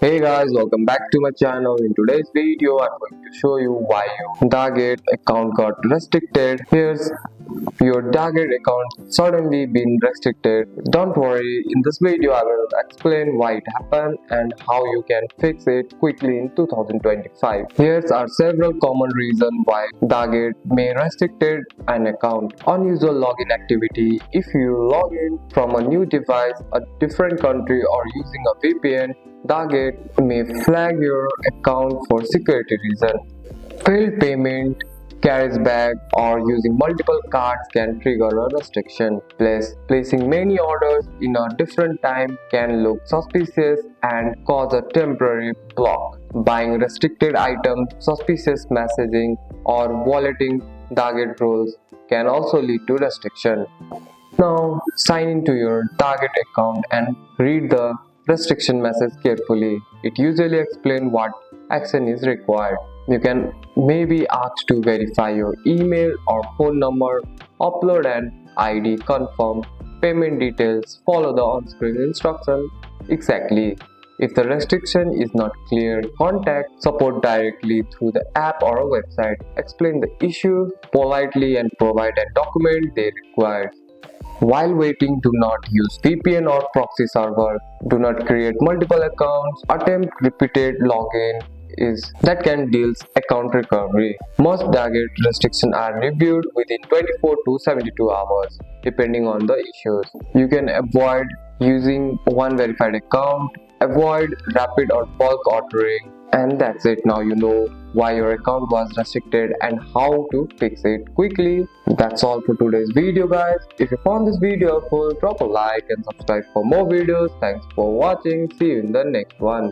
Hey guys, welcome back to my channel. In today's video, I'm going to show you why your DHgate account got restricted. Here's your DHgate account suddenly been restricted. Don't worry, in this video I will explain why it happened and how you can fix it quickly in 2025. Here are several common reasons why DHgate may restricted an account. Unusual login activity. If you log in from a new device, a different country or using a VPN, DHgate may flag your account for security reasons. Failed payment, carries back, or using multiple cards can trigger a restriction. Placing many orders in a different time can look suspicious and cause a temporary block. Buying restricted items, suspicious messaging, or violating DHgate rules can also lead to restriction. Now, sign into your DHgate account and read the restriction message carefully. It usually explains what action is required. You can maybe ask to verify your email or phone number, upload an ID, confirm payment details, follow the on-screen instruction exactly. If the restriction is not clear, contact support directly through the app or a website. Explain the issue politely and provide a document they require. While waiting, do not use VPN or proxy server. Do not create multiple accounts. Attempt repeated login is that can deals account recovery. Most DHgate restrictions are reviewed within 24 to 72 hours depending on the issues. You can avoid using one verified account, avoid rapid or bulk ordering, and that's it. Now you know why your account was restricted and how to fix it quickly. That's all for today's video, guys. If you found this video helpful, drop a like and subscribe for more videos. Thanks for watching. See you in the next one.